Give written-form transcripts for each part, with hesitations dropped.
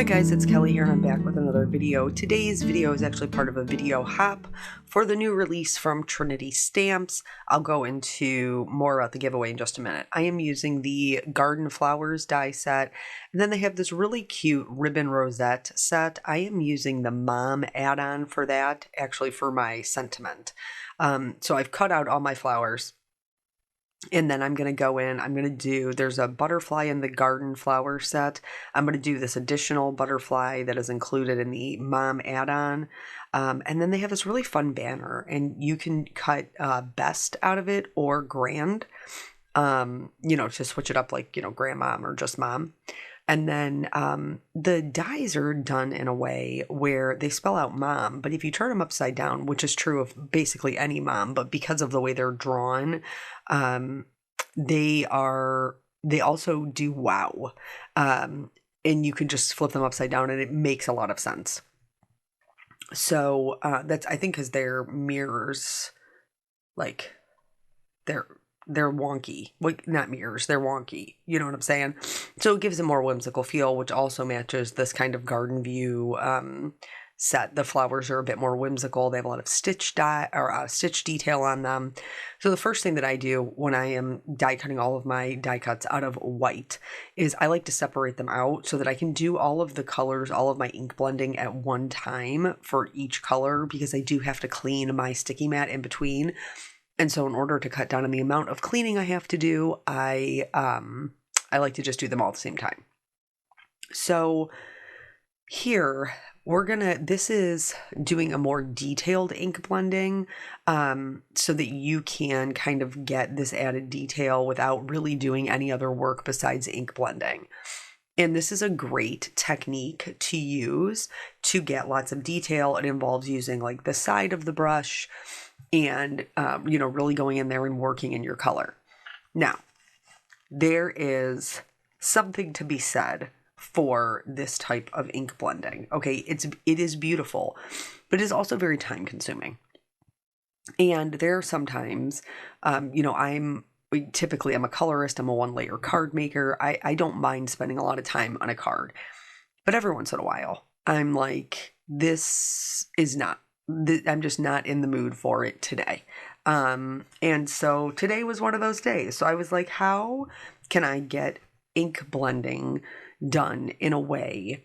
Hi guys, it's Kelly here and I'm back with another video. Today's video is actually part of a video hop for the new release from Trinity Stamps. I'll go into more about the giveaway in just a minute. I am using the Garden Flowers die set, and then they have this really cute ribbon rosette set. I am using the Mom add-on for that, actually for my sentiment. So I've cut out all my flowers. And then I'm going to go in, there's a butterfly in the garden flower set. I'm going to do this additional butterfly that is included in the Mom add-on. And then they have this really fun banner, and you can cut best out of it or grand, to switch it up like, grandmom or just mom. And then the dies are done in a way where they spell out mom, but if you turn them upside down, which is true of basically any mom, but because of the way they're drawn, they also do wow. And you can just flip them upside down and it makes a lot of sense. So that's, I think, because they're mirrors, like they're wonky. Like, not mirrors, they're wonky. You know what I'm saying? So it gives a more whimsical feel, which also matches this kind of garden view set. The flowers are a bit more whimsical. They have a lot of stitch detail on them. So the first thing that I do when I am die cutting all of my die cuts out of white is I like to separate them out so that I can do all of the colors, all of my ink blending at one time for each color, because I do have to clean my sticky mat in between. And so in order to cut down on the amount of cleaning I have to do, I like to just do them all at the same time. So here this is doing a more detailed ink blending, so that you can kind of get this added detail without really doing any other work besides ink blending. And this is a great technique to use to get lots of detail. It involves using like the side of the brush and, really going in there and working in your color. Now, there is something to be said for this type of ink blending. Okay, it is beautiful, but it is also very time consuming. And there are sometimes, I'm a colorist, I'm a one layer card maker. I don't mind spending a lot of time on a card, but every once in a while, I'm like, I'm just not in the mood for it today. And so today was one of those days. So I was like, how can I get ink blending done in a way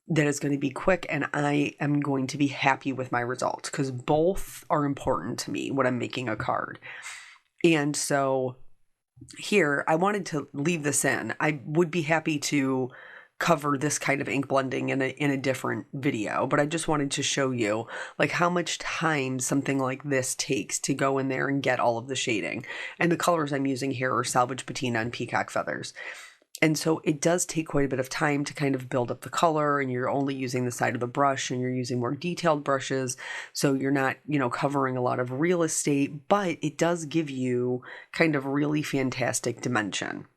that is going to be quick and I am going to be happy with my results? Because both are important to me when I'm making a card. And so here, I wanted to leave this in. I would be happy to cover this kind of ink blending in a different video, but I just wanted to show you like how much time something like this takes to go in there and get all of the shading. And the colors I'm using here are Salvage Patina and Peacock Feathers. And so it does take quite a bit of time to kind of build up the color, and you're only using the side of the brush and you're using more detailed brushes. So you're not, covering a lot of real estate, but it does give you kind of really fantastic dimension,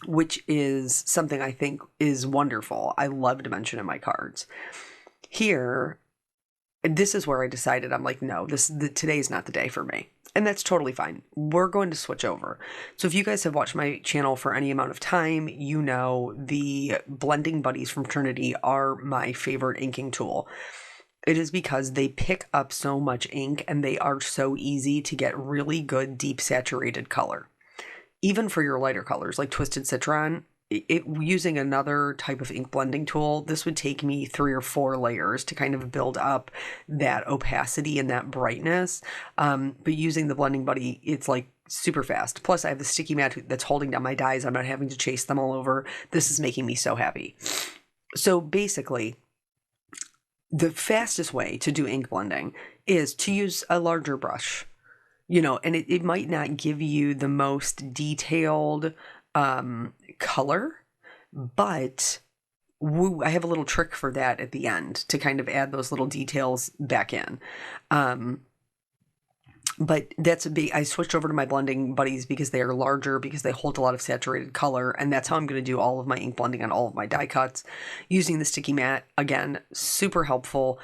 which is something I think is wonderful. I love dimension in my cards. Here, this is where I decided, I'm like, no, today's not the day for me. And that's totally fine. We're going to switch over. So if you guys have watched my channel for any amount of time, the blending buddies from Trinity are my favorite inking tool. It is because they pick up so much ink and they are so easy to get really good deep saturated color. Even for your lighter colors like Twisted Citron, using another type of ink blending tool, this would take me 3 or 4 layers to kind of build up that opacity and that brightness. But using the blending buddy, it's like super fast. Plus I have the sticky mat that's holding down my dies. I'm not having to chase them all over. This is making me so happy. So basically, the fastest way to do ink blending is to use a larger brush. And it might not give you the most detailed color, but I have a little trick for that at the end to kind of add those little details back in. But I switched over to my blending buddies because they are larger, because they hold a lot of saturated color, and that's how I'm going to do all of my ink blending on all of my die cuts. Using the sticky mat, again, super helpful,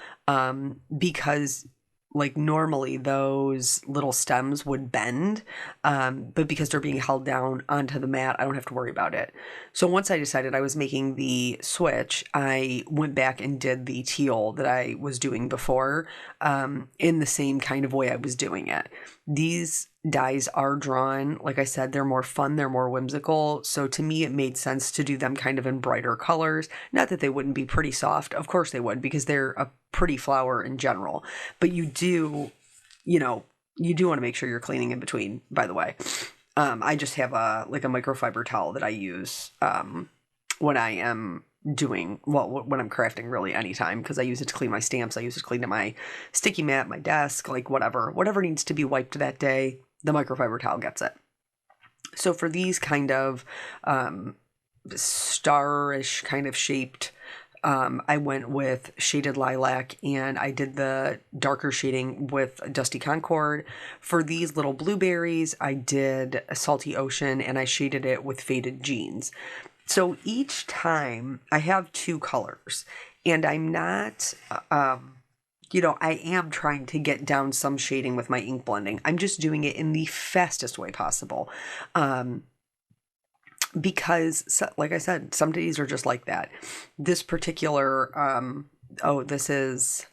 because like normally those little stems would bend, but because they're being held down onto the mat, I don't have to worry about it. So once I decided I was making the switch, I went back and did the teal that I was doing before, in the same kind of way I was doing it. These dies are drawn, like I said, they're more fun, they're more whimsical. So to me, it made sense to do them kind of in brighter colors. Not that they wouldn't be pretty soft. Of course they would, because they're a pretty flower in general. But you do want to make sure you're cleaning in between, by the way. I just have a microfiber towel that I use when I am when I'm crafting really anytime, because I use it to clean my stamps. I use it to clean my sticky mat, my desk, like whatever needs to be wiped that day, the microfiber towel gets it. So for these kind of starish kind of shaped, I went with shaded lilac, and I did the darker shading with Dusty Concord. For these little blueberries, I did a Salty Ocean, and I shaded it with Faded Jeans. So each time I have two colors, and I'm not, I am trying to get down some shading with my ink blending. I'm just doing it in the fastest way possible. Because, like I said, some days are just like that. This particular, this is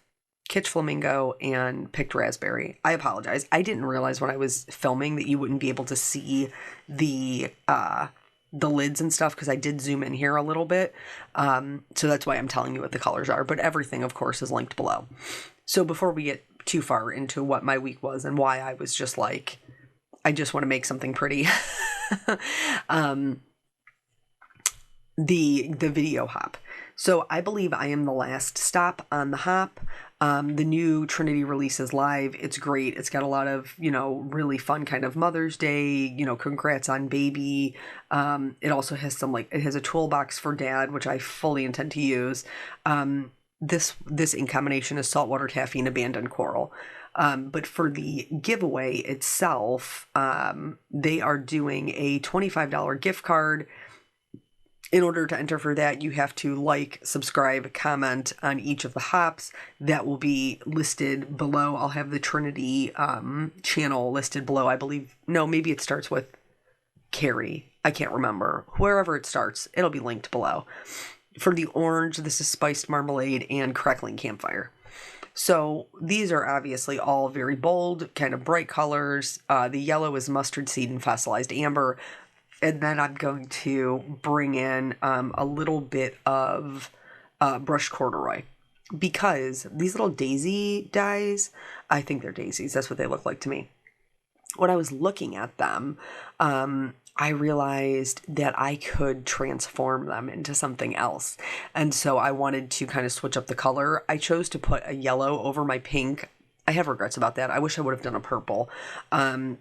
Kitsch Flamingo and Picked Raspberry. I apologize. I didn't realize when I was filming that you wouldn't be able to see the lids and stuff, because I did zoom in here a little bit. So that's why I'm telling you what the colors are. But everything, of course, is linked below. So before we get too far into what my week was and why I was just like, I just want to make something pretty. The video hop. So I believe I am the last stop on the hop. The new Trinity release is live. It's great. It's got a lot of, really fun kind of Mother's Day, congrats on baby. It also has it has a toolbox for dad, which I fully intend to use. This ink combination is saltwater taffy and abandoned coral. But for the giveaway itself, they are doing a $25 gift card. In order to enter for that, you have to subscribe, comment on each of the hops. That will be listed below. I'll have the Trinity channel listed below. I believe, no, maybe it starts with Carrie. I can't remember. Wherever it starts, it'll be linked below. For the orange, this is Spiced Marmalade and Crackling Campfire. So these are obviously all very bold, kind of bright colors. The yellow is Mustard Seed and Fossilized Amber. And then I'm going to bring in a little bit of brushed corduroy, because these little daisy dies, I think they're daisies. That's what they look like to me. When I was looking at them, I realized that I could transform them into something else. And so I wanted to kind of switch up the color. I chose to put a yellow over my pink. I have regrets about that. I wish I would have done a purple,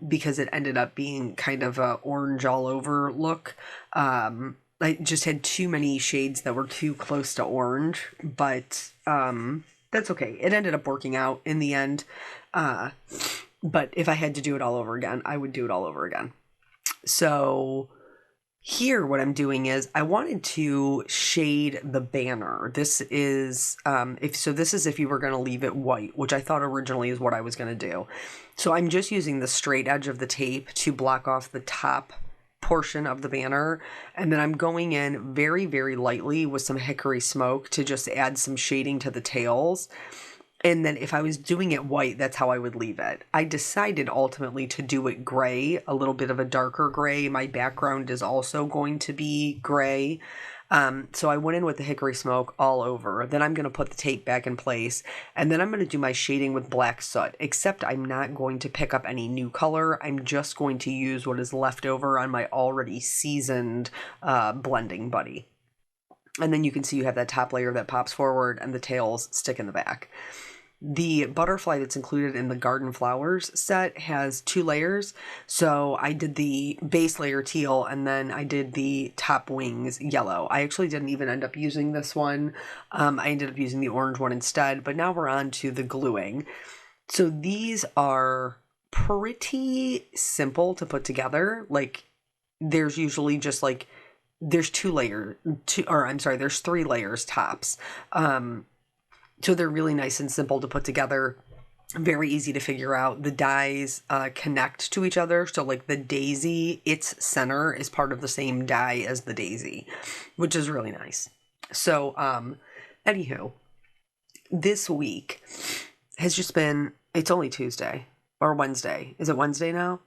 because it ended up being kind of a orange all over look. I just had too many shades that were too close to orange, but that's okay. It ended up working out in the end. But if I had to do it all over again, I would do it all over again. So here, what I'm doing is I wanted to shade the banner. This is, if you were going to leave it white, which I thought originally is what I was going to do. So I'm just using the straight edge of the tape to block off the top portion of the banner. And then I'm going in very, very lightly with some hickory smoke to just add some shading to the tails. And then if I was doing it white, that's how I would leave it. I decided ultimately to do it gray, a little bit of a darker gray. My background is also going to be gray. So I went in with the hickory smoke all over. Then I'm going to put the tape back in place. And then I'm going to do my shading with black soot, except I'm not going to pick up any new color. I'm just going to use what is left over on my already seasoned blending buddy. And then you can see you have that top layer that pops forward and the tails stick in the back. The butterfly that's included in the Garden Flowers set has 2 layers. So I did the base layer teal, and then I did the top wings yellow. I actually didn't even end up using this one. I ended up using the orange one instead, but now we're on to the gluing. So these are pretty simple to put together. There's usually just there's 3 layers tops. So they're really nice and simple to put together. Very easy to figure out. The dies connect to each other. So like the daisy, its center is part of the same die as the daisy, which is really nice. So, anywho, this week has just been, it's only Tuesday or Wednesday. Is it Wednesday now?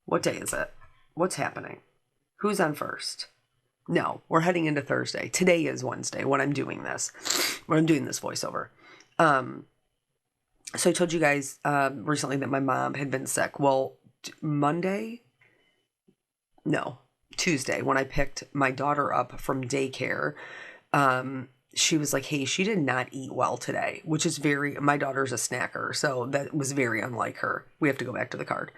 What day is it? What's happening? Who's on first? No, we're heading into Thursday. Today is Wednesday when I'm doing this voiceover. So I told you guys recently that my mom had been sick. Well, Tuesday, when I picked my daughter up from daycare, she was like, hey, she did not eat well today, which is my daughter's a snacker, so that was very unlike her. We have to go back to the card.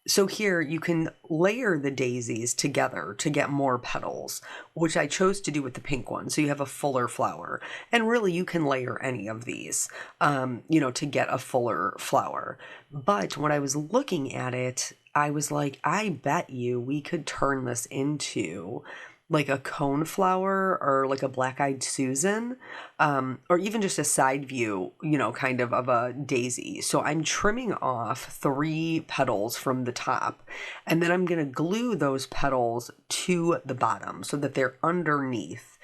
So here you can layer the daisies together to get more petals, which I chose to do with the pink one. So you have a fuller flower. And really you can layer any of these, to get a fuller flower. But when I was looking at it, I was like, I bet you we could turn this into like a cone flower or like a black-eyed Susan, or even just a side view, kind of a daisy. So I'm trimming off 3 petals from the top, and then I'm going to glue those petals to the bottom so that they're underneath.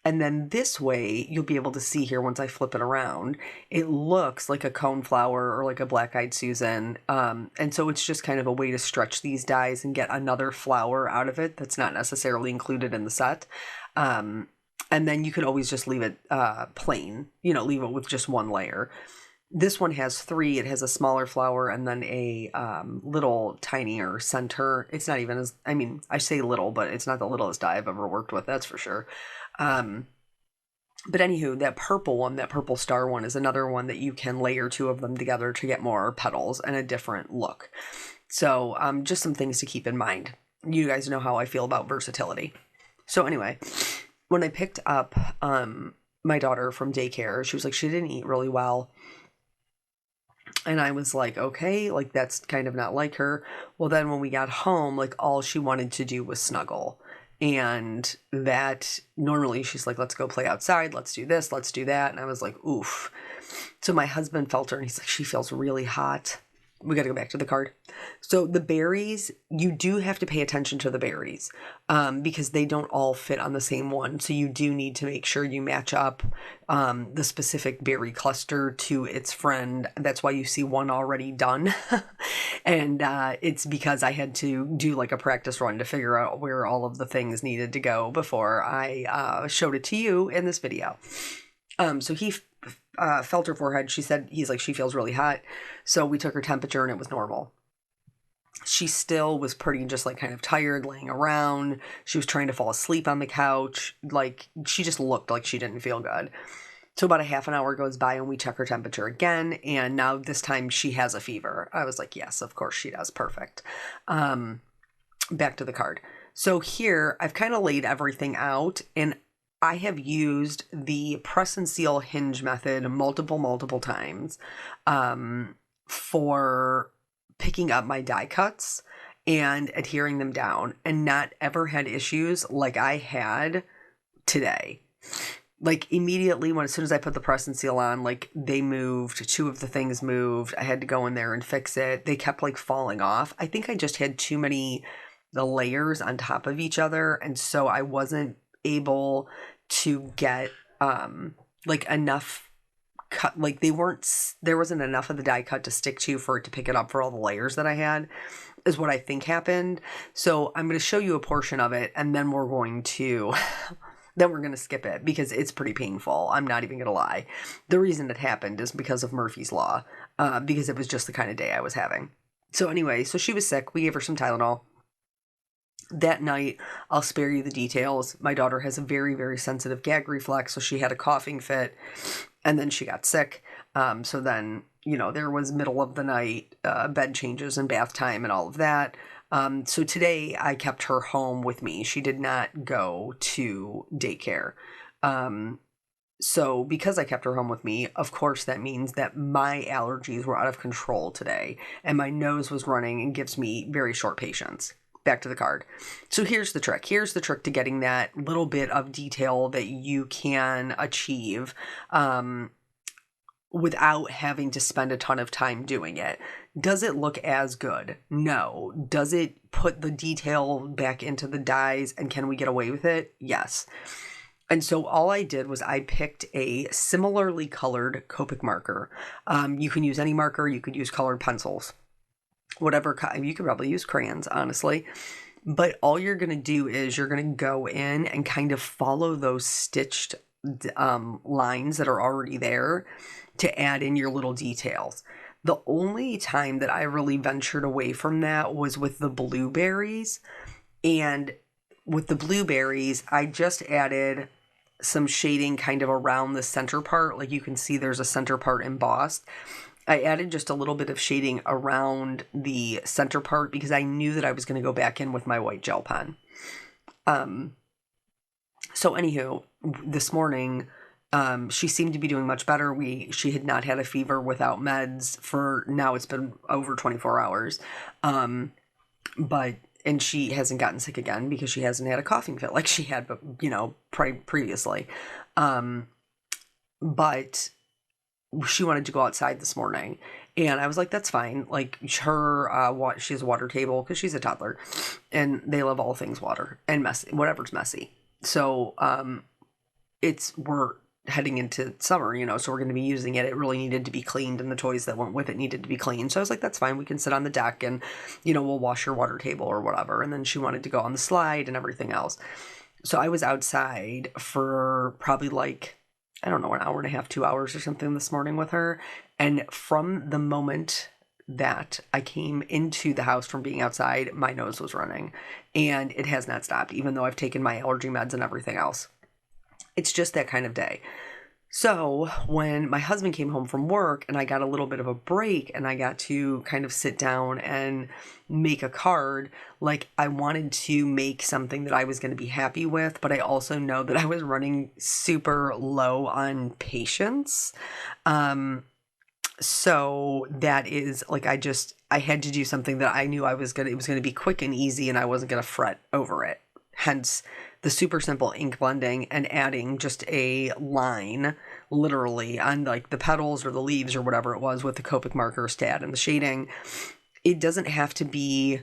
And then this way, you'll be able to see here once I flip it around, it looks like a cone flower or like a black-eyed Susan. And so it's just kind of a way to stretch these dies and get another flower out of it that's not necessarily included in the set. And then you can always just leave it plain, leave it with just one layer. This one has 3. It has a smaller flower and then a little tinier center. It's not even I say little, but it's not the littlest die I've ever worked with, that's for sure. But anywho, that purple star one is another one that you can layer 2 of them together to get more petals and a different look. So just some things to keep in mind. You guys know how I feel about versatility. So anyway, when I picked up my daughter from daycare, she was like, she didn't eat really well. And I was like, okay, like that's kind of not like her. Well, then when we got home, like all she wanted to do was snuggle. And that normally she's like, let's go play outside. Let's do this. Let's do that. And I was like, oof. So my husband felt her and he's like, she feels really hot. We got to go back to the card. So the berries, you do have to pay attention to the berries because they don't all fit on the same one. So you do need to make sure you match up the specific berry cluster to its friend. That's why you see one already done. And it's because I had to do like a practice run to figure out where all of the things needed to go before I showed it to you in this video. So he felt her forehead. He's like, she feels really hot. So we took her temperature and it was normal. She still was pretty just like kind of tired, laying around. She was trying to fall asleep on the couch. Like she just looked like she didn't feel good. So about a half an hour goes by and we check her temperature again. And now this time she has a fever. I was like, yes, of course she does. Perfect. Back to the card. So here I've kind of laid everything out and I have used the press and seal hinge method multiple times for picking up my die cuts and adhering them down and not ever had issues like I had today. Like immediately as soon as I put the press and seal on, like they moved, 2 of the things moved. I had to go in there and fix it. They kept like falling off. I think I just had too many the layers on top of each other. And so I wasn't able to get like enough cut, like there wasn't enough of the die cut to stick to for it to pick it up for all the layers that I had, is what I think happened. So I'm going to show you a portion of it and then we're going to skip it because it's pretty painful. I'm not even going to lie. The reason it happened is because of Murphy's Law, because it was just the kind of day I was having. So anyway, so she was sick. We gave her some Tylenol. That night, I'll spare you the details. My daughter has a very, very sensitive gag reflex, so she had a coughing fit, and then she got sick. So then, there was middle of the night, bed changes and bath time and all of that. So today, I kept her home with me. She did not go to daycare. So because I kept her home with me, of course, that means that my allergies were out of control today, and my nose was running and gives me very short patience. Back to the card. So here's the trick. Here's the trick to getting that little bit of detail that you can achieve without having to spend a ton of time doing it. Does it look as good? No. Does it put the detail back into the dyes, and can we get away with it? Yes. And so all I did was I picked a similarly colored Copic marker. You can use any marker. You could use colored pencils. Whatever, you could probably use crayons, honestly. But all you're going to do is you're going to go in and kind of follow those stitched lines that are already there to add in your little details. The only time that I really ventured away from that was with the blueberries. And with the blueberries, I just added some shading kind of around the center part. Like you can see there's a center part embossed. I added just a little bit of shading around the center part because I knew that I was going to go back in with my white gel pen. So anywho, this morning, she seemed to be doing much better. She had not had a fever without meds for now. It's been over 24 hours. And she hasn't gotten sick again because she hasn't had a coughing fit like she had, previously. But she wanted to go outside this morning, and I was like, that's fine. Like she has a water table because she's a toddler, and they love all things water and messy, whatever's messy. So, we're heading into summer, so we're going to be using it. It really needed to be cleaned, and the toys that went with it needed to be cleaned. So I was like, that's fine. We can sit on the deck and, we'll wash your water table or whatever. And then she wanted to go on the slide and everything else. So I was outside for probably I don't know, an hour and a half, 2 hours or something this morning with her. And from the moment that I came into the house from being outside, my nose was running, and it has not stopped, even though I've taken my allergy meds and everything else. It's just that kind of day. So when my husband came home from work and I got a little bit of a break and I got to kind of sit down and make a card, I wanted to make something that I was going to be happy with, but I also know that I was running super low on patience. So that is I had to do something that I knew it was going to be quick and easy, and I wasn't going to fret over it. Hence the super simple ink blending and adding just a line literally on the petals or the leaves or whatever it was with the Copic markers to add in the shading. It doesn't have to be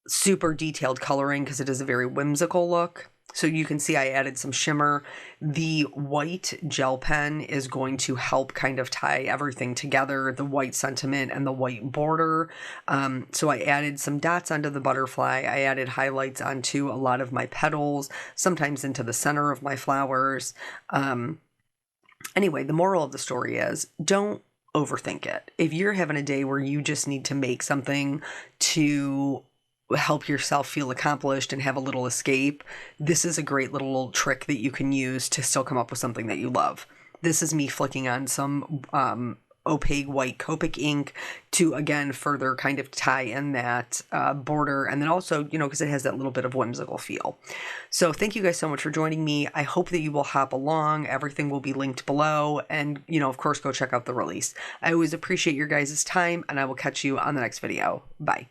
super detailed coloring because it is a very whimsical look. So you can see I added some shimmer. The white gel pen is going to help kind of tie everything together, the white sentiment and the white border. So I added some dots onto the butterfly. I added highlights onto a lot of my petals, sometimes into the center of my flowers. Anyway, the moral of the story is don't overthink it. If you're having a day where you just need to make something to help yourself feel accomplished and have a little escape, this is a great little trick that you can use to still come up with something that you love. This is me flicking on some opaque white Copic ink to, again, further kind of tie in that border, and then also, because it has that little bit of whimsical feel. So thank you guys so much for joining me. I hope that you will hop along. Everything will be linked below, and, of course, go check out the release. I always appreciate your guys' time, and I will catch you on the next video. Bye.